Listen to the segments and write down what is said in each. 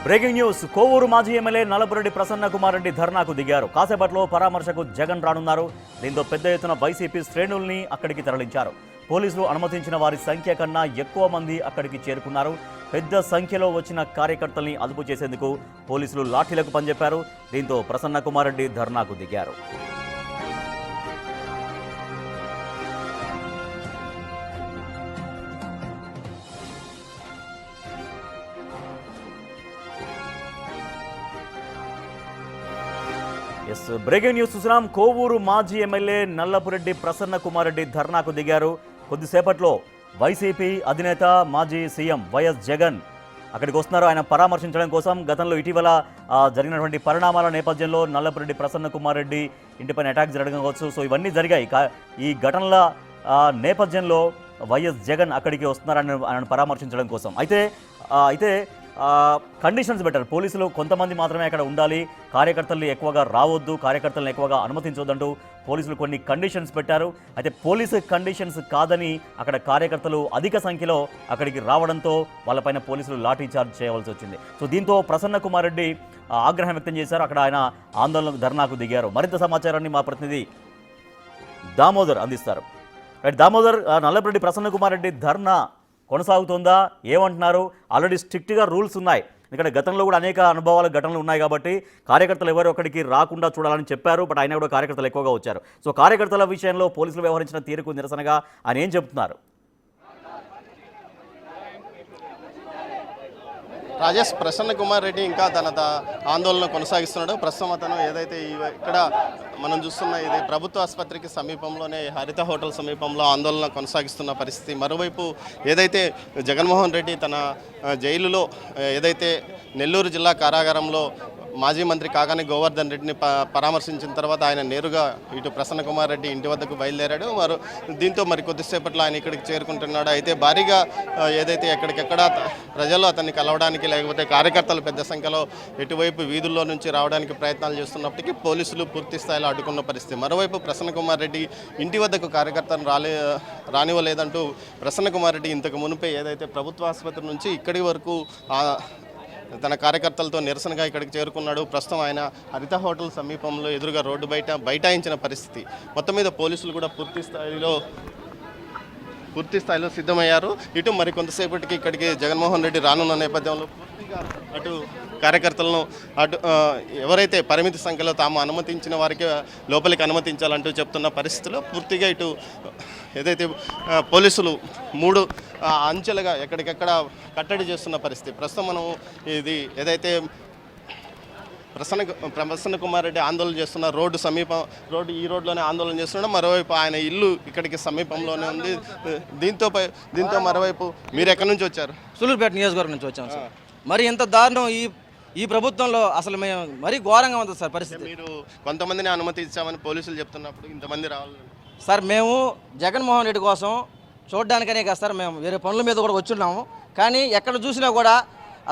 Breaking news. Kovur మాజీ MLA Nallapureddy Prasanna Kumar Reddy ధర్నాకు దిగారు. కాసేపట్లో పరామర్శకు జగన్ రానున్నారు. దీంతో పెద్ద ఎత్తున వైసీపీ శ్రేణుల్ని అక్కడికి తరలించారు. పోలీసులు అనుమతించిన వారి సంఖ్య కన్నా ఎక్కువ మంది అక్కడికి చేరుకున్నారు. పెద్ద సంఖ్యలో వచ్చిన కార్యకర్తల్ని అదుపు చేసేందుకు పోలీసులు లాఠీలకు పనిచెప్పారు. దీంతో ప్రసన్న కుమార్ రెడ్డి ధర్నాకు దిగారు. బ్రేకింగ్ న్యూస్ చూసినాం. కోవూరు మాజీ ఎమ్మెల్యే నల్లపురెడ్డి ప్రసన్న కుమార్ రెడ్డి ధర్నాకు దిగారు. కొద్దిసేపట్లో వైసీపీ అధినేత మాజీ సీఎం వైఎస్ జగన్ అక్కడికి వస్తున్నారు. ఆయన పరామర్శించడం కోసం గతంలో ఇటీవల జరిగినటువంటి పరిణామాల నేపథ్యంలో నల్లపురెడ్డి ప్రసన్న కుమార్ రెడ్డి ఇంటిపైన అటాక్ జరగడం కావచ్చు. సో ఇవన్నీ జరిగాయి. ఈ ఘటనల నేపథ్యంలో వైఎస్ జగన్ అక్కడికి వస్తున్నారు ఆయన పరామర్శించడం కోసం. అయితే కండిషన్స్ పెట్టారు పోలీసులు. కొంతమంది మాత్రమే అక్కడ ఉండాలి, కార్యకర్తలు ఎక్కువగా రావద్దు, కార్యకర్తలను ఎక్కువగా అనుమతించవద్దంటూ పోలీసులు కొన్ని కండిషన్స్ పెట్టారు. అయితే పోలీసు కండిషన్స్ కాదని అక్కడ కార్యకర్తలు అధిక సంఖ్యలో అక్కడికి రావడంతో వాళ్ళపైన పోలీసులు లాఠీ చార్జ్ చేయవలసి వచ్చింది. సో దీంతో ప్రసన్న కుమార్ రెడ్డి ఆగ్రహం వ్యక్తం చేశారు. అక్కడ ఆయన ఆందోళన ధర్నాకు దిగారు. మరింత సమాచారాన్ని మా ప్రతినిధి దామోదర్ అందిస్తారు. దామోదర్, నల్లపురెడ్డి ప్రసన్న కుమార్ రెడ్డి ధర్నా కొనసాగుతుందా? ఏమంటున్నారు? ఆల్రెడీ స్ట్రిక్ట్గా రూల్స్ ఉన్నాయి. ఇక్కడ గతంలో కూడా అనేక ఘటనలు ఉన్నాయి కాబట్టి కార్యకర్తలు ఎవరు అక్కడికి రాకుండా చూడాలని చెప్పారు. బట్ అయినా కూడా కార్యకర్తలు ఎక్కువగా వచ్చారు. సో కార్యకర్తల విషయంలో పోలీసులు వ్యవహరించిన తీరుకు నిరసనగా ఆయన ఏం చెబుతున్నారు? రాజేష్, ప్రసన్న కుమార్ రెడ్డి ఇంకా తన ఆందోళన కొనసాగిస్తున్నాడు. ప్రస్తుతం అతను ఏదైతే ఇక్కడ మనం చూస్తున్న ఇది ప్రభుత్వ ఆసుపత్రికి సమీపంలోనే హరిత హోటల్ సమీపంలో ఆందోళన కొనసాగిస్తున్న పరిస్థితి. మరోవైపు ఏదైతే జగన్మోహన్ రెడ్డి తన జైలులో ఏదైతే నెల్లూరు జిల్లా కారాగారంలో మాజీ మంత్రి కాకాని గోవర్ధన్ రెడ్డిని పరామర్శించిన తర్వాత ఆయన నేరుగా ఇటు ప్రసన్న కుమార్ రెడ్డి ఇంటి వద్దకు బయలుదేరాడు. దీంతో మరి కొద్దిసేపట్లో ఆయన ఇక్కడికి చేరుకుంటున్నాడు. అయితే భారీగా ఏదైతే ఎక్కడికెక్కడ ప్రజలు అతన్ని కలవడానికి లేకపోతే కార్యకర్తలు పెద్ద సంఖ్యలో ఎటువైపు వీధుల్లో నుంచి రావడానికి ప్రయత్నాలు చేస్తున్నప్పటికీ పోలీసులు పూర్తి స్థాయిలో అడ్డుకున్న పరిస్థితి. మరోవైపు ప్రసన్న కుమార్ రెడ్డి ఇంటి వద్దకు కార్యకర్తలను రానివ్వలేదంటూ ప్రసన్న కుమార్ రెడ్డి ఇంతకు మునిపే ఏదైతే ప్రభుత్వ ఆసుపత్రి నుంచి ఇక్కడి వరకు తన కార్యకర్తలతో నిరసనగా ఇక్కడికి చేరుకున్నాడు. ప్రస్తుతం ఆయన హరిత హోటల్ సమీపంలో ఎదురుగా రోడ్డు బైఠాయించిన పరిస్థితి. మొత్తం మీద పోలీసులు కూడా పూర్తి స్థాయిలో సిద్ధమయ్యారు. ఇటు మరి కొంతసేపటికి ఇక్కడికి జగన్మోహన్ రెడ్డి రానున్న నేపథ్యంలో పూర్తిగా అటు కార్యకర్తలను ఎవరైతే పరిమిత సంఖ్యలో తాము అనుమతించిన వారికి లోపలికి అనుమతించాలంటూ చెప్తున్న పరిస్థితిలో పూర్తిగా ఇటు ఏదైతే పోలీసులు 3 అంచెలుగా ఎక్కడికెక్కడ కట్టడి చేస్తున్న పరిస్థితి. ప్రస్తుతం మనం ఇది ఏదైతే ప్రసన్న కుమార్ రెడ్డి ఆందోళన చేస్తున్న ఈ రోడ్లోనే ఆందోళన చేస్తున్నాడు. మరోవైపు ఆయన ఇల్లు ఇక్కడికి సమీపంలోనే ఉంది. దీంతో మరోవైపు మీరు ఎక్కడి నుంచి వచ్చారు? సూలూరుపేట నియోజకవర్గం నుంచి వచ్చాం సార్. మరి ఎంత దారుణం ఈ ప్రభుత్వంలో, అసలు మేము మరీ ఘోరంగా ఉంది సార్ పరిస్థితి. మీరు కొంతమందిని అనుమతించామని పోలీసులు చెప్తున్నప్పుడు ఇంతమంది రావాలి సార్. మేము జగన్మోహన్ రెడ్డి కోసం చూడడానికనే కదా సార్, మేము వేరే పనుల మీద కూడా వచ్చున్నాము. కానీ ఎక్కడ చూసినా కూడా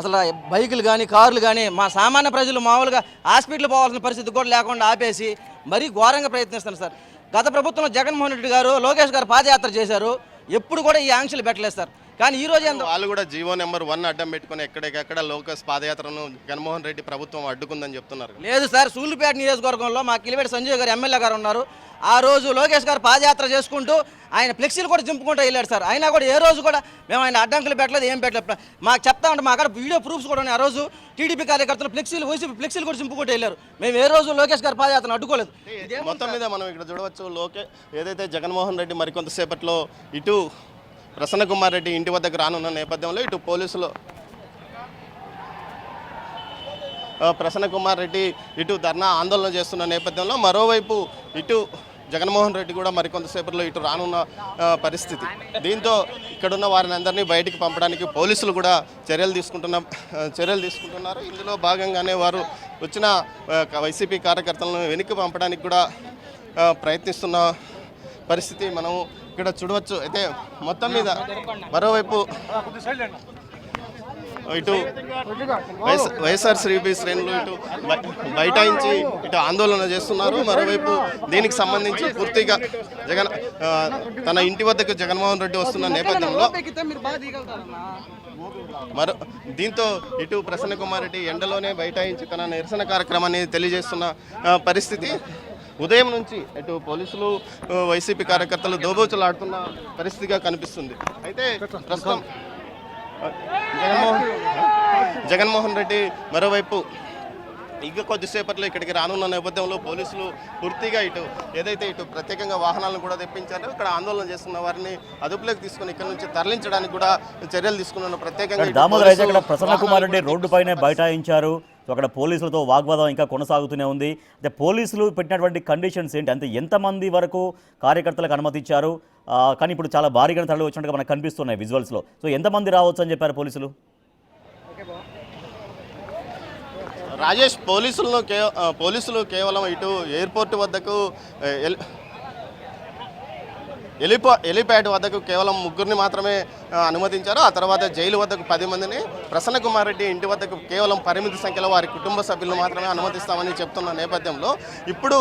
అసలు బైకులు కానీ కార్లు కానీ మా సామాన్య ప్రజలు మామూలుగా హాస్పిటల్ పోవాల్సిన పరిస్థితి కూడా లేకుండా ఆపేసి మరీ ఘోరంగా ప్రయత్నిస్తున్నారు సార్. గత ప్రభుత్వంలో జగన్మోహన్ రెడ్డి గారు, లోకేష్ గారు పాదయాత్ర చేశారు. ఎప్పుడు కూడా ఈ ఆంక్షలు పెట్టలేదు సార్. కానీ ఈ రోజు వాళ్ళు కూడా జీవో నెంబర్ 1 అడ్డం పెట్టుకుని ఎక్కడికెక్కడ లోకేష్ పాదయాత్రను జగన్మోహన్ రెడ్డి ప్రభుత్వం అడ్డుకుందని చెప్తున్నారు. లేదు సార్, సూళ్ళూరుపేట నియోజకవర్గంలో మా కిలివేటి సంజయ్ గారు ఎమ్మెల్యే గారు ఉన్నారు. ఆ రోజు లోకేష్ గారు పాదయాత్ర చేసుకుంటూ ఆయన ఫ్లెక్సీలు కూడా చింపుకుంటూ వెళ్ళాడు సార్. అయినా కూడా ఏ రోజు కూడా మేము ఆయన అడ్డంకులు పెట్టలేదు, ఏం పెట్టలేదు. మాకు చెప్తా ఉంటే మా అక్కడ వీడియో ప్రూఫ్స్ కూడా ఉన్నాయి. ఆ రోజు టీడీపీ కార్యకర్తలు వైసీపీ ఫ్లెక్సీలు కూడా చింపుకుంటూ వెళ్ళారు. మేము ఏ రోజు లోకేష్ గారు పాదయాత్రను అడ్డుకోలేదు. మొత్తం మీద మనం ఇక్కడ చూడవచ్చు, ఏదైతే జగన్మోహన్ రెడ్డి మరికొంతసేపట్లో ఇటు ప్రసన్న కుమార్ రెడ్డి ఇంటి వద్దకు రానున్న నేపథ్యంలో ఇటు పోలీసులు ప్రసన్న కుమార్ రెడ్డి ఇటు ధర్నా ఆందోళన చేస్తున్న నేపథ్యంలో మరోవైపు ఇటు జగన్మోహన్ రెడ్డి కూడా మరికొంతసేపట్లో ఇటు రానున్న పరిస్థితి. దీంతో ఇక్కడున్న వారిని అందరినీ బయటికి పంపడానికి పోలీసులు కూడా చర్యలు తీసుకుంటున్నారు. ఇందులో భాగంగానే వారు వచ్చిన వైసీపీ కార్యకర్తలను వెనక్కి పంపడానికి కూడా ప్రయత్నిస్తున్న పరిస్థితి మనం ఇక్కడ చూడవచ్చు. అయితే మొత్తం మీద మరోవైపు ఇటు వైఎస్ఆర్సీపీ శ్రేణులు ఇటు బైఠాయించి ఇటు ఆందోళన చేస్తున్నారు. మరోవైపు దీనికి సంబంధించి పూర్తిగా తన ఇంటి వద్దకు జగన్మోహన్ రెడ్డి వస్తున్న నేపథ్యంలో దీంతో ఇటు ప్రసన్న కుమార్ రెడ్డి ఎండలోనే బైఠాయించి తన నిరసన కార్యక్రమాన్ని తెలియజేస్తున్న పరిస్థితి. ఉదయం నుంచి ఇటు పోలీసులు వైసీపీ కార్యకర్తలు దోబూచులాడుతున్న పరిస్థితిగా కనిపిస్తుంది. అయితే ప్రస్తుతం జగన్మోహన్ రెడ్డి మరోవైపు ఇంకా కొద్దిసేపట్లో ఇక్కడికి రానున్న నేపథ్యంలో పోలీసులు పూర్తిగా ఇటు ప్రత్యేకంగా వాహనాలను కూడా తెప్పించారు. ఇక్కడ ఆందోళన చేస్తున్న వారిని అదుపులోకి తీసుకుని ఇక్కడ నుంచి తరలించడానికి కూడా చర్యలు తీసుకున్న ప్రత్యేకంగా దామోదర్ అయితే ఇక్కడ ప్రసన్న కుమార్ రెడ్డి రోడ్డుపైనే బైఠాయించారు. సో అక్కడ పోలీసులతో వాగ్వాదం ఇంకా కొనసాగుతూనే ఉంది. అంటే పోలీసులు పెట్టినటువంటి కండిషన్స్ ఏంటి, అంటే ఎంతమంది వరకు కార్యకర్తలకు అనుమతి ఇచ్చారు? కానీ ఇప్పుడు చాలా భారీగా తరలి వచ్చినట్టుగా మనకు కనిపిస్తున్నాయి విజువల్స్లో. సో ఎంతమంది రావచ్చు అని చెప్పారు పోలీసులు? రాజేష్, పోలీసులు కేవలం ఇటు ఎయిర్పోర్ట్ వద్దకు హెలిప్యాడ్ వద్దకు కేవలం 3 మాత్రమే అనుమతించారు. ఆ తర్వాత జైలు వద్దకు 10 మందిని, ప్రసన్న కుమార్ రెడ్డి ఇంటి వద్దకు కేవలం పరిమిత సంఖ్యలో వారి కుటుంబ సభ్యులను మాత్రమే అనుమతిస్తామని చెప్తున్న నేపథ్యంలో ఇప్పుడు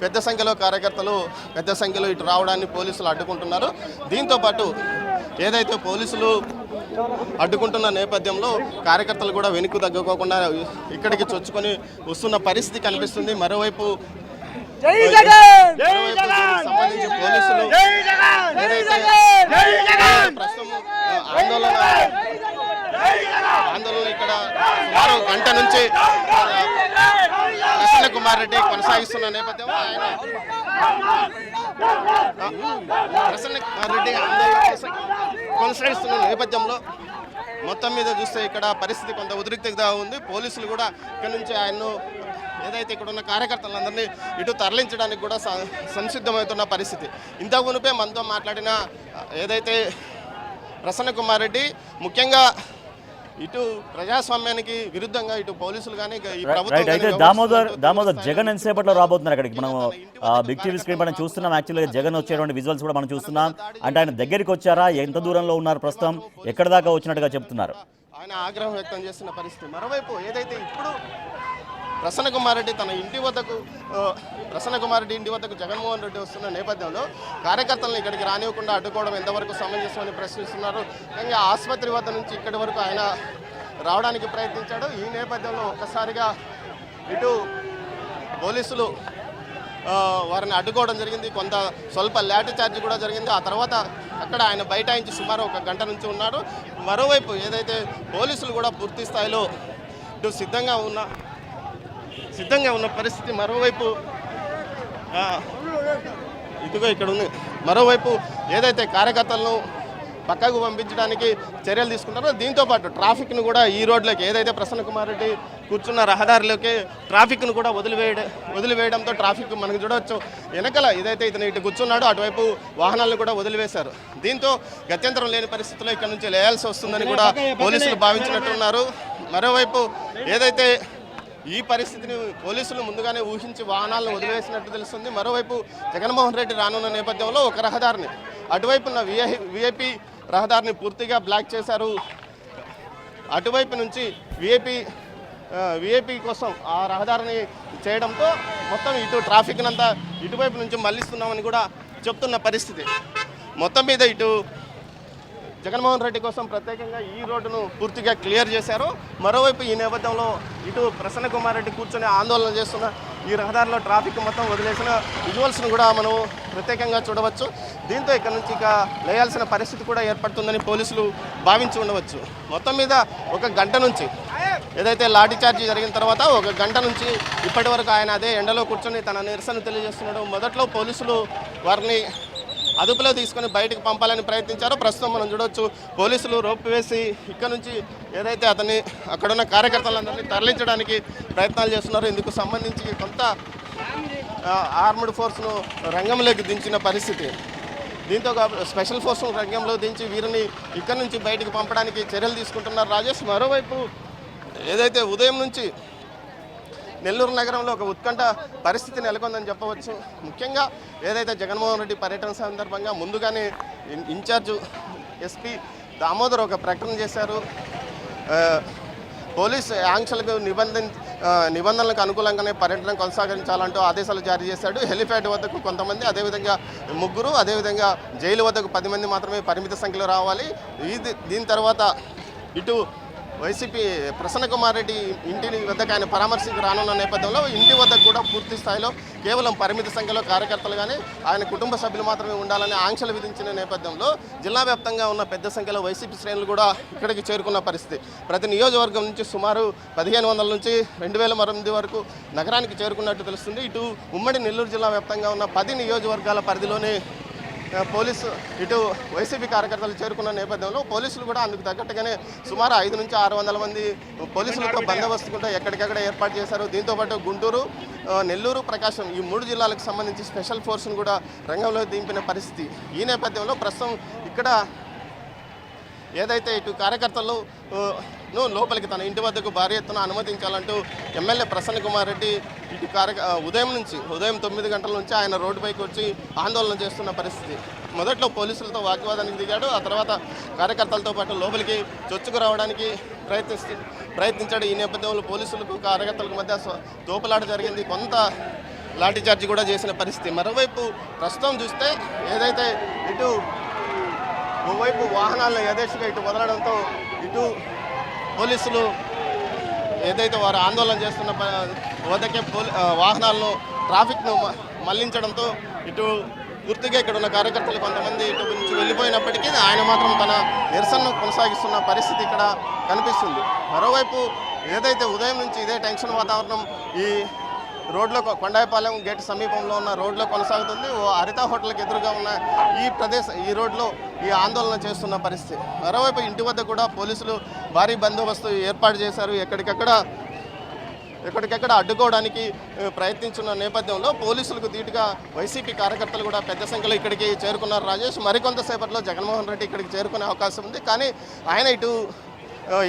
పెద్ద సంఖ్యలో కార్యకర్తలు పెద్ద సంఖ్యలో ఇటు రావడాన్ని పోలీసులు అడ్డుకుంటున్నారు. దీంతోపాటు ఏదైతే పోలీసులు అడ్డుకుంటున్న నేపథ్యంలో కార్యకర్తలు కూడా వెనుక తగ్గకోకుండా ఇక్కడికి చొచ్చుకొని వస్తున్న పరిస్థితి కనిపిస్తుంది. మరోవైపు సంబంధించి పోలీసులు ప్రస్తుతం ఆందోళన ఇక్కడ సుమారు గంట నుంచి ప్రసన్న కుమార్ రెడ్డి కొనసాగిస్తున్న నేపథ్యంలో ప్రసన్న కుమార్ రెడ్డి ఆందోళన కొనసాగిస్తున్న నేపథ్యంలో మొత్తం మీద చూస్తే ఇక్కడ పరిస్థితి కొంత ఉద్రిక్తగా ఉంది. పోలీసులు కూడా ఇక్కడ నుంచి ఆయన్ను ఏదైతే ఇక్కడ ఉన్న కార్యకర్తలందరినీ ఇటు తరలించడానికి కూడా సంసిద్ధమవుతున్న పరిస్థితి. ఇంతకు మునుపే మనతో మాట్లాడిన ఏదైతే ప్రసన్న కుమార్ రెడ్డి ముఖ్యంగా ఇటు ప్రజాస్వామ్యానికి విరుద్ధంగా ఇటు పోలీసులు కానీ అయితే దామోదర్ జగన్ ఎంతసేపట్లో రాబోతున్నారు అక్కడికి? మనం బిగ్ టీవీ స్క్రీన్ పైన చూస్తున్నాం. యాక్చువల్గా జగన్ వచ్చేటువంటి విజువల్స్ కూడా మనం చూస్తున్నాం. అంటే ఆయన దగ్గరికి వచ్చారా? ఎంత దూరంలో ఉన్నారు ప్రస్తుతం? ఎక్కడి దాకా వచ్చినట్టుగా చెప్తున్నారు? ఆయన ఆగ్రహం వ్యక్తం చేస్తున్న పరిస్థితి. మరోవైపు ఏదైతే ఇప్పుడు ప్రసన్న కుమార్ రెడ్డి ఇంటి వద్దకు జగన్మోహన్ రెడ్డి వస్తున్న నేపథ్యంలో కార్యకర్తలను ఇక్కడికి రానివ్వకుండా అడ్డుకోవడం ఎంతవరకు సమంజసమని ప్రశ్నిస్తున్నారు. ముఖ్యంగా ఆసుపత్రి వద్ద నుంచి ఇక్కడి వరకు ఆయన రావడానికి ప్రయత్నించాడు. ఈ నేపథ్యంలో ఒక్కసారిగా ఇటు పోలీసులు వారిని అడ్డుకోవడం జరిగింది. స్వల్ప లాఠీ చార్జ్ కూడా జరిగింది. ఆ తర్వాత అక్కడ ఆయన బైఠాయించి సుమారు 1 గంట నుంచి ఉన్నాడు. మరోవైపు ఏదైతే పోలీసులు కూడా పూర్తి స్థాయిలో ఇటు సిద్ధంగా ఉన్న పరిస్థితి. మరోవైపు ఇదిగో ఇక్కడ ఉంది. మరోవైపు ఏదైతే కార్యకర్తలను పక్కకు పంపించడానికి చర్యలు తీసుకున్నారో దీంతోపాటు ట్రాఫిక్ను కూడా ఈ రోడ్లోకి ఏదైతే ప్రసన్న కుమార్ రెడ్డి కూర్చున్న రహదారిలోకి ట్రాఫిక్ను కూడా వదిలివేయడంతో ట్రాఫిక్ మనకు చూడవచ్చు. వెనకల ఏదైతే ఇతను ఇటు కూర్చున్నాడో అటువైపు వాహనాలను కూడా వదిలివేశారు. దీంతో గత్యంతరం లేని పరిస్థితుల్లో ఇక్కడ నుంచి లేయాల్సి వస్తుందని కూడా పోలీసులు భావించినట్టున్నారు. మరోవైపు ఏదైతే ఈ పరిస్థితిని పోలీసులు ముందుగానే ఊహించి వాహనాలను వదిలివేసినట్టు తెలుస్తుంది. మరోవైపు జగన్మోహన్ రెడ్డి రానున్న నేపథ్యంలో ఒక రహదారిని అటువైపు ఉన్న విఐపి రహదారిని పూర్తిగా బ్లాక్ చేశారు. అటువైపు నుంచి విఐపి కోసం ఆ రహదారిని చేయడంతో మొత్తం ఇటు ట్రాఫిక్ అంతా ఇటువైపు నుంచి మళ్లిస్తున్నామని కూడా చెప్తున్న పరిస్థితి. మొత్తం మీద ఇటు జగన్మోహన్ రెడ్డి కోసం ప్రత్యేకంగా ఈ రోడ్డును పూర్తిగా క్లియర్ చేశారు. మరోవైపు ఈ నేపథ్యంలో ఇటు ప్రసన్న కుమార్ రెడ్డి కూర్చొని ఆందోళన చేస్తున్న ఈ రహదారిలో ట్రాఫిక్ మొత్తం వదిలేసిన విజువల్స్ను కూడా మనం ప్రత్యేకంగా చూడవచ్చు. దీంతో ఇక్కడ నుంచి ఇక లేయాల్సిన పరిస్థితి కూడా ఏర్పడుతుందని పోలీసులు భావించి ఉండవచ్చు. మొత్తం మీద 1 గంట నుంచి ఏదైతే లాఠీ చార్జీ జరిగిన తర్వాత 1 గంట నుంచి ఇప్పటి వరకు ఆయన అదే ఎండలో కూర్చొని తన నిరసన తెలియజేస్తున్నాడు. మొదట్లో పోలీసులు వారిని అదుపులో తీసుకొని బయటకు పంపాలని ప్రయత్నించారో ప్రస్తుతం మనం చూడవచ్చు. పోలీసులు రోప్ వేసి ఇక్కడ నుంచి ఏదైతే అక్కడున్న కార్యకర్తలందరినీ తరలించడానికి ప్రయత్నాలు చేస్తున్నారో ఇందుకు సంబంధించి కొంత ఆర్మ్డ్ ఫోర్స్ను రంగంలోకి దించిన పరిస్థితి. దీంతో స్పెషల్ ఫోర్స్ను రంగంలో దించి వీరిని ఇక్కడ నుంచి బయటకు పంపడానికి చర్యలు తీసుకుంటున్నారు రాజేష్. మరోవైపు ఏదైతే ఉదయం నుంచి నెల్లూరు నగరంలో ఒక ఉత్కంఠ పరిస్థితి నెలకొందని చెప్పవచ్చు. ముఖ్యంగా ఏదైతే జగన్మోహన్ రెడ్డి పర్యటన సందర్భంగా ముందుగానే ఇన్ఛార్జ్ ఎస్పీ దామోదర్ ఒక ప్రకటన చేశారు. పోలీస్ ఆంక్షలకు నిబంధనలకు అనుకూలంగానే పర్యటన కొనసాగించాలంటూ ఆదేశాలు జారీ చేశాడు. హెలిప్యాడ్ వద్దకు కొంతమంది, అదేవిధంగా 3, అదేవిధంగా జైలు వద్దకు 10 మంది మాత్రమే పరిమిత సంఖ్యలో రావాలి. దీని తర్వాత ఇటు వైసీపీ ప్రసన్న కుమార్ రెడ్డి ఇంటి వద్దకు ఆయన పరామర్శకు రానున్న నేపథ్యంలో ఇంటి వద్దకు కూడా పూర్తి స్థాయిలో కేవలం పరిమిత సంఖ్యలో కార్యకర్తలు కానీ ఆయన కుటుంబ సభ్యులు మాత్రమే ఉండాలని ఆంక్షలు విధించిన నేపథ్యంలో జిల్లా వ్యాప్తంగా ఉన్న పెద్ద సంఖ్యలో వైసీపీ శ్రేణులు కూడా ఇక్కడికి చేరుకున్న పరిస్థితి. ప్రతి నియోజకవర్గం నుంచి సుమారు 1500 నుంచి 2000 మంది వరకు నగరానికి చేరుకున్నట్టు తెలుస్తుంది. ఇటు ఉమ్మడి నెల్లూరు జిల్లా వ్యాప్తంగా ఉన్న 10 నియోజకవర్గాల పరిధిలోనే పోలీసు ఇటు వైసీపీ కార్యకర్తలు చేరుకున్న నేపథ్యంలో పోలీసులు కూడా అందుకు తగ్గట్టుగానే సుమారు 500 నుంచి 600 మంది పోలీసులతో బందోబస్తు కూడా ఎక్కడికక్కడ ఏర్పాటు చేశారు. దీంతోపాటు గుంటూరు, నెల్లూరు, ప్రకాశం ఈ 3 జిల్లాలకు సంబంధించి స్పెషల్ ఫోర్స్ను కూడా రంగంలో దింపిన పరిస్థితి. ఈ నేపథ్యంలో ప్రస్తుతం ఇక్కడ ఏదైతే ఇటు కార్యకర్తలు లోపలికి తన ఇంటి వద్దకు భారీ ఎత్తున అనుమతించాలంటూ ఎమ్మెల్యే ప్రసన్న కుమార్ రెడ్డి ఇటు ఉదయం 9 గంటల నుంచి ఆయన రోడ్డుపైకి వచ్చి ఆందోళన చేస్తున్న పరిస్థితి. మొదట్లో పోలీసులతో వాగ్వాదానికి దిగాడు. ఆ తర్వాత కార్యకర్తలతో పాటు లోపలికి చొచ్చుకు రావడానికి ప్రయత్నించాడు. ఈ నేపథ్యంలో పోలీసులకు కార్యకర్తలకు మధ్య తోపులాట జరిగింది. కొంత లాఠీచార్జీ కూడా చేసిన పరిస్థితి. మరోవైపు ప్రస్తుతం చూస్తే ఏదైతే ఇటు ఓవైపు వాహనాలను యథేచ్ఛగా ఇటు వదలడంతో ఇటు పోలీసులు ఏదైతే వారు ఆందోళన చేస్తున్న వద్దకే వాహనాలను ట్రాఫిక్ను మళ్లించడంతో ఇటు పూర్తిగా ఇక్కడ ఉన్న కార్యకర్తలు కొంతమంది ఇటు నుంచి వెళ్ళిపోయినప్పటికీ ఆయన మాత్రం తన నిరసనను కొనసాగిస్తున్న పరిస్థితి ఇక్కడ కనిపిస్తుంది. మరోవైపు ఏదైతే ఉదయం నుంచి ఇదే టెన్షన్ వాతావరణం ఈ రోడ్లో కొండాయిపాలెం గేట్ సమీపంలో ఉన్న రోడ్లో కొనసాగుతుంది. హరిత హోటల్కి ఎదురుగా ఉన్న ఈ రోడ్లో ఈ ఆందోళన చేస్తున్న పరిస్థితి. మరోవైపు ఇంటి వద్ద కూడా పోలీసులు భారీ బందోబస్తు ఏర్పాటు చేశారు. ఎక్కడికెక్కడ అడ్డుకోవడానికి ప్రయత్నించిన నేపథ్యంలో పోలీసులకు ధీటుగా వైసీపీ కార్యకర్తలు కూడా పెద్ద సంఖ్యలో ఇక్కడికి చేరుకున్నారు. రాజేష్, మరికొంతసేపట్లో జగన్మోహన్ రెడ్డి ఇక్కడికి చేరుకునే అవకాశం ఉంది. కానీ ఆయన ఇటు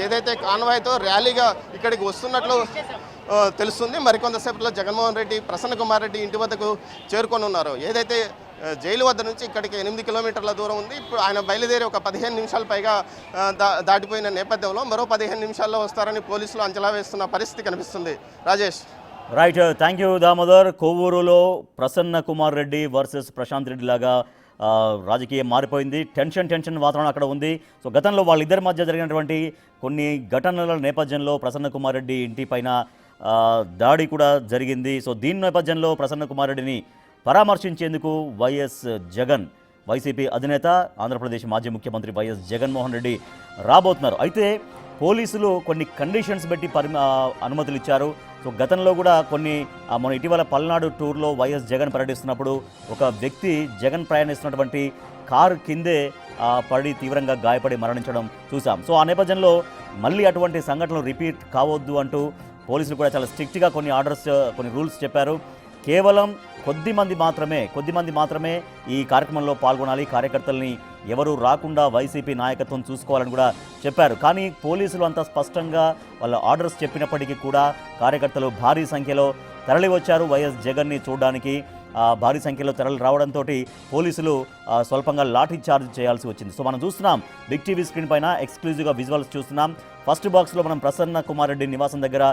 ఏదైతే కాన్వాయ్తో ర్యాలీగా ఇక్కడికి వస్తున్నట్లు తెలుస్తుంది. మరికొంతసేపట్లో జగన్మోహన్ రెడ్డి ప్రసన్న కుమార్ రెడ్డి ఇంటి వద్దకు చేరుకొని ఉన్నారు. ఏదైతే జైలు వద్ద నుంచి ఇక్కడికి 8 కిలోమీటర్ల దూరం ఉంది. ఇప్పుడు ఆయన బయలుదేరి ఒక 15 నిమిషాల పైగా దాటిపోయిన నేపథ్యంలో మరో 15 నిమిషాల్లో వస్తారని పోలీసులు అంచనా వేస్తున్న పరిస్థితి కనిపిస్తుంది. Rajesh. Right, thank you Damodar. కొవ్వూరులో ప్రసన్న కుమార్ రెడ్డి వర్సెస్ ప్రశాంత్ రెడ్డి లాగా రాజకీయం మారిపోయింది. టెన్షన్ వాతావరణం అక్కడ ఉంది. సో గతంలో వాళ్ళిద్దరి మధ్య జరిగినటువంటి కొన్ని ఘటనల నేపథ్యంలో ప్రసన్న కుమార్ రెడ్డి ఇంటి పైన దాడి కూడా జరిగింది. సో దీని నేపథ్యంలో ప్రసన్న కుమార్ రెడ్డిని పరామర్శించేందుకు వైఎస్ జగన్, వైసీపీ అధినేత, ఆంధ్రప్రదేశ్ మాజీ ముఖ్యమంత్రి వైఎస్ జగన్మోహన్ రెడ్డి రాబోతున్నారు. అయితే పోలీసులు కొన్ని కండిషన్స్ పెట్టి అనుమతులు ఇచ్చారు. సో గతంలో కూడా మన ఇటీవల పల్నాడు టూర్లో వైఎస్ జగన్ పర్యటిస్తున్నప్పుడు ఒక వ్యక్తి జగన్ ప్రయాణిస్తున్నటువంటి కారు కిందే పడి తీవ్రంగా గాయపడి మరణించడం చూసాం. సో ఆ నేపథ్యంలో మళ్ళీ అటువంటి సంఘటనలు రిపీట్ కావద్దు అంటూ పోలీసులు కూడా చాలా స్ట్రిక్ట్గా కొన్ని రూల్స్ చెప్పారు. కేవలం కొద్ది మంది మాత్రమే ఈ కార్యక్రమంలో పాల్గొనాలి. కార్యకర్తల్ని ఎవరు రాకుండా వైసీపీ నాయకత్వం చూసుకోవాలని కూడా చెప్పారు. కానీ పోలీసులు అంత స్పష్టంగా వాళ్ళ ఆర్డర్స్ చెప్పినప్పటికీ కూడా కార్యకర్తలు భారీ సంఖ్యలో తరలి వచ్చారు వైఎస్ జగన్ని చూడడానికి. భారీ సంఖ్యలో తరలి రావడంతో పోలీసులు స్వల్పంగా లాఠీ చార్జ్ చేయాల్సి వచ్చింది. సో మనం చూస్తున్నాం బిగ్ టీవీ స్క్రీన్ పైన ఎక్స్క్లూజివ్గా విజువల్స్ చూస్తున్నాం. ఫస్ట్ బాక్స్లో మనం ప్రసన్న కుమార్ రెడ్డి నివాసం దగ్గర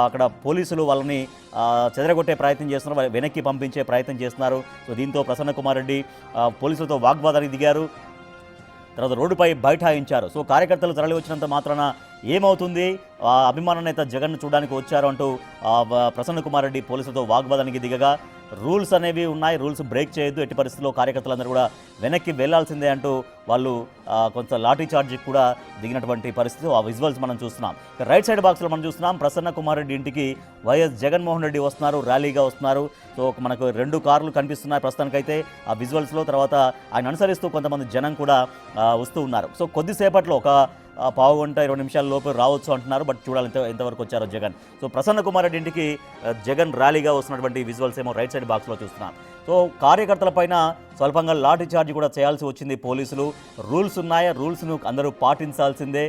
అక్కడ పోలీసులు వాళ్ళని చెదరగొట్టే ప్రయత్నం చేస్తున్నారు, వెనక్కి పంపించే ప్రయత్నం చేస్తున్నారు. సో దీంతో ప్రసన్న కుమార్ రెడ్డి పోలీసులతో వాగ్వాదానికి దిగారు. తర్వాత రోడ్డుపై బైఠాయించారు. సో కార్యకర్తలు తరలి వచ్చినంత మాత్రాన ఏమవుతుంది, అభిమాన నేత జగన్ను చూడడానికి వచ్చారు అంటూ ప్రసన్న కుమార్ రెడ్డి పోలీసులతో వాగ్వాదానికి దిగగా రూల్స్ అనేవి ఉన్నాయి, రూల్స్ బ్రేక్ చేయొద్దు, ఎట్టి పరిస్థితుల్లో కార్యకర్తలందరూ కూడా వెనక్కి వెళ్లాల్సిందే అంటూ వాళ్ళు కొంత లాఠీ చార్జ్ కూడా దిగినటువంటి పరిస్థితి. ఆ విజువల్స్ మనం చూస్తున్నాం. రైట్ సైడ్ బాక్స్లో మనం చూస్తున్నాం ప్రసన్న కుమార్ రెడ్డి ఇంటికి వైఎస్ జగన్మోహన్ రెడ్డి వస్తున్నారు, ర్యాలీగా వస్తున్నారు. సో మనకు 2 కార్లు కనిపిస్తున్నాయి ప్రస్తుతానికైతే ఆ విజువల్స్లో. తర్వాత ఆయన అనుసరిస్తూ కొంతమంది జనం కూడా వస్తూ ఉన్నారు. సో కొద్దిసేపట్లో ఒక పావు గంట 20 నిమిషాల లోపు రావచ్చు అంటున్నారు. బట్ చూడాలి ఎంతవరకు వచ్చారో జగన్. సో ప్రసన్న కుమార్ రెడ్డి ఇంటికి జగన్ ర్యాలీగా వస్తున్నటువంటి విజువల్స్ ఏమో రైట్ సైడ్ బాక్స్లో చూస్తున్నాం. సో కార్యకర్తల పైన స్వల్పంగా లాఠీ చార్జ్ కూడా చేయాల్సి వచ్చింది పోలీసులు. రూల్స్ ఉన్నాయా, రూల్స్ను అందరూ పాటించాల్సిందే,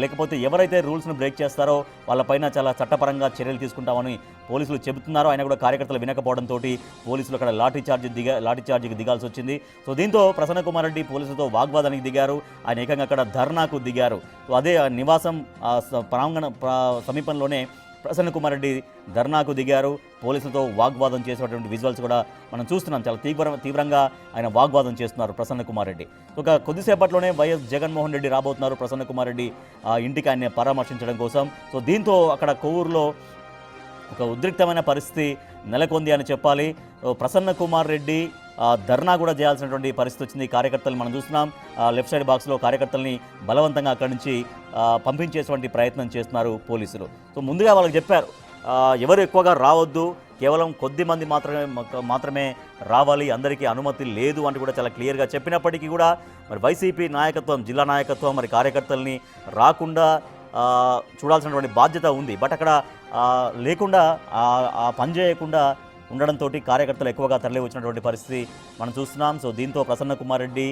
లేకపోతే ఎవరైతే రూల్స్ను బ్రేక్ చేస్తారో వాళ్ళపైన చాలా చట్టపరంగా చర్యలు తీసుకుంటామని పోలీసులు చెబుతున్నారు. ఆయన కూడా కార్యకర్తలు వినకపోవడంతో పోలీసులు అక్కడ లాఠీ చార్జీకి దిగాల్సి వచ్చింది. సో దీంతో ప్రసన్న కుమార్ రెడ్డి పోలీసులతో వాగ్వాదానికి దిగారు. ఆయన ఏకంగా అక్కడ ధర్నాకు దిగారు. సో అదే నివాసం ప్రాంగణ సమీపంలోనే ప్రసన్న కుమార్ రెడ్డి ధర్నాకు దిగారు. పోలీసులతో వాగ్వాదం చేసేటువంటి విజువల్స్ కూడా మనం చూస్తున్నాం. చాలా తీవ్రంగా ఆయన వాగ్వాదం చేస్తున్నారు ప్రసన్న కుమార్ రెడ్డి. ఒక కొద్దిసేపట్లోనే వైఎస్ జగన్మోహన్ రెడ్డి రాబోతున్నారు ప్రసన్న కుమార్ రెడ్డి ఇంటికి ఆయన్ని పరామర్శించడం కోసం. సో దీంతో అక్కడ కొవ్వూరులో ఒక ఉద్రిక్తమైన పరిస్థితి నెలకొంది అని చెప్పాలి. ప్రసన్న కుమార్ రెడ్డి ధర్నా కూడా చేయాల్సినటువంటి పరిస్థితి వచ్చింది. కార్యకర్తలు మనం చూస్తున్నాం, లెఫ్ట్ సైడ్ బాక్స్లో కార్యకర్తల్ని బలవంతంగా అక్కడి నుంచి పంపించేటువంటి ప్రయత్నం చేస్తున్నారు పోలీసులు. సో ముందుగా వాళ్ళకి చెప్పారు, ఎవరు ఎక్కువగా రావద్దు, కేవలం కొద్ది మంది మాత్రమే రావాలి, అందరికీ అనుమతి లేదు అని కూడా చాలా క్లియర్గా చెప్పినప్పటికీ కూడా మరి వైసీపీ నాయకత్వం, జిల్లా నాయకత్వం మరి కార్యకర్తల్ని రాకుండా చూడాల్సినటువంటి బాధ్యత ఉంది. బట్ అక్కడ లేకుండా ఆ పని చేయకుండా ఉండడంతో కార్యకర్తలు ఎక్కువగా తరలి వచ్చినటువంటి పరిస్థితి మనం చూస్తున్నాం. సో దీంతో ప్రసన్న కుమార్ రెడ్డి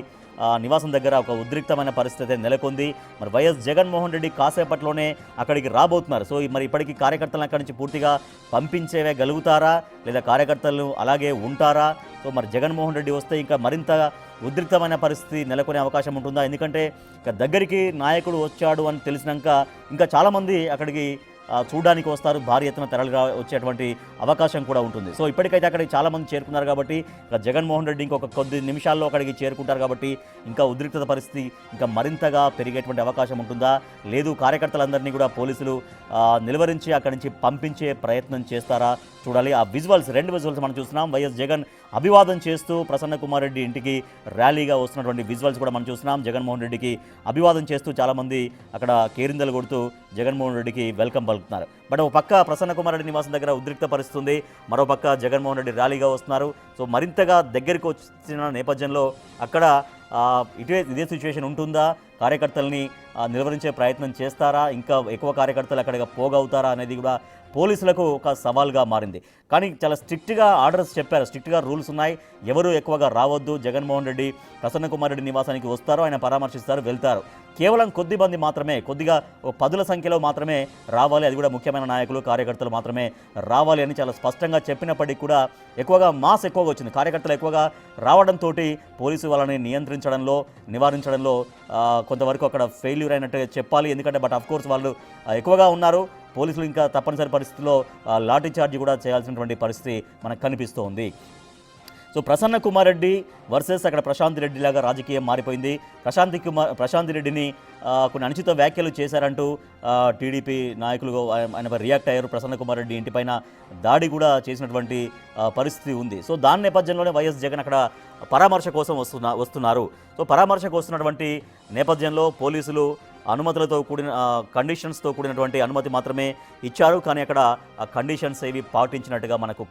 నివాసం దగ్గర ఒక ఉద్రిక్తమైన పరిస్థితి నెలకొంది. మరి వైఎస్ జగన్మోహన్ రెడ్డి కాసేపట్లోనే అక్కడికి రాబోతున్నారు. సో మరి ఇప్పటికీ కార్యకర్తలను అక్కడి నుంచి పూర్తిగా పంపించేయగలుగుతారా, లేదా కార్యకర్తలు అలాగే ఉంటారా? సో మరి జగన్మోహన్ రెడ్డి వస్తే ఇంకా మరింత ఉద్రిక్తమైన పరిస్థితి నెలకొనే అవకాశం ఉంటుందా? ఎందుకంటే ఇక దగ్గరికి నాయకుడు వచ్చాడు అని తెలిసినాక ఇంకా చాలామంది అక్కడికి చూడడానికి వస్తారు, భారీ ఎత్తున తరలిగా వచ్చేటువంటి అవకాశం కూడా ఉంటుంది. సో ఇప్పటికైతే అక్కడికి చాలామంది చేరుకున్నారు కాబట్టి ఇక జగన్మోహన్ రెడ్డి ఇంకొక కొద్ది నిమిషాల్లో అక్కడికి చేరుకుంటారు కాబట్టి ఇంకా ఉద్రిక్తత పరిస్థితి ఇంకా మరింతగా పెరిగేటువంటి అవకాశం ఉంటుందా, లేదు కార్యకర్తలందరినీ కూడా పోలీసులు నిలువరించి అక్కడి నుంచి పంపించే ప్రయత్నం చేస్తారా చూడాలి. ఆ విజువల్స్, 2 విజువల్స్ మనం చూస్తున్నాం. వైఎస్ జగన్ అభివాదం చేస్తూ ప్రసన్న కుమార్ రెడ్డి ఇంటికి ర్యాలీగా వస్తున్నటువంటి విజువల్స్ కూడా మనం చూస్తున్నాం. జగన్మోహన్ రెడ్డికి అభివాదం చేస్తూ చాలామంది అక్కడ కేరిందలు కొడుతూ జగన్మోహన్ రెడ్డికి వెల్కమ్ పలుకుతున్నారు. బట్ ఒక పక్క ప్రసన్న కుమార్ రెడ్డి నివాసం దగ్గర ఉద్రిక్త పరిస్థితుంది, మరో పక్క జగన్మోహన్ రెడ్డి ర్యాలీగా వస్తున్నారు. సో మరింతగా దగ్గరికి వచ్చిన నేపథ్యంలో అక్కడ ఇదే సిచ్యువేషన్ ఉంటుందా, కార్యకర్తల్ని నిలువరించే ప్రయత్నం చేస్తారా, ఇంకా ఎక్కువ కార్యకర్తలు అక్కడికి పోగవుతారా అనేది కూడా పోలీసులకు ఒక సవాల్గా మారింది. కానీ చాలా స్ట్రిక్ట్గా ఆర్డర్స్ చెప్పారు, స్ట్రిక్ట్గా రూల్స్ ఉన్నాయి. ఎవరు ఎక్కువగా రావద్దు, జగన్మోహన్ రెడ్డి ప్రసన్న కుమార్ రెడ్డి నివాసానికి వస్తారు, ఆయన పరామర్శిస్తారు, వెళ్తారు. కేవలం కొద్ది మంది మాత్రమే, కొద్దిగా 10ల సంఖ్యలో మాత్రమే రావాలి, అది కూడా ముఖ్యమైన నాయకులు కార్యకర్తలు మాత్రమే రావాలి అని చాలా స్పష్టంగా చెప్పినప్పటికీ కూడా ఎక్కువగా మాస్ ఎక్కువగా వచ్చింది. కార్యకర్తలు ఎక్కువగా రావడంతో పోలీసు వాళ్ళని నివారించడంలో కొంతవరకు అక్కడ ఫెయిల్యూర్ అయినట్టు చెప్పాలి. ఎందుకంటే బట్ ఆఫ్ కోర్స్ వాళ్ళు ఎక్కువగా ఉన్నారు, పోలీసులు ఇంకా తప్పనిసరి పరిస్థితుల్లో లాఠీ చార్జ్ కూడా చేయాల్సినటువంటి పరిస్థితి మనకు కనిపిస్తోంది. సో ప్రసన్న కుమార్ రెడ్డి వర్సెస్ అక్కడ ప్రశాంత్ రెడ్డి లాగా రాజకీయం మారిపోయింది. ప్రశాంత్ రెడ్డిని కొన్ని అనుచిత వ్యాఖ్యలు చేశారంటూ టీడీపీ నాయకులు ఆయన రియాక్ట్ అయ్యారు. ప్రసన్న కుమార్ రెడ్డి ఇంటిపైన దాడి కూడా చేసినటువంటి పరిస్థితి ఉంది. సో దాని నేపథ్యంలోనే వైఎస్ జగన్ అక్కడ పరామర్శ కోసం వస్తున్నారు. సో పరామర్శకు వస్తున్నటువంటి నేపథ్యంలో పోలీసులు అనుమతులతో కూడిన కండిషన్స్తో కూడినటువంటి అనుమతి మాత్రమే ఇచ్చారు. కానీ అక్కడ ఆ కండిషన్స్ ఏవి పాటించినట్టుగా మనకు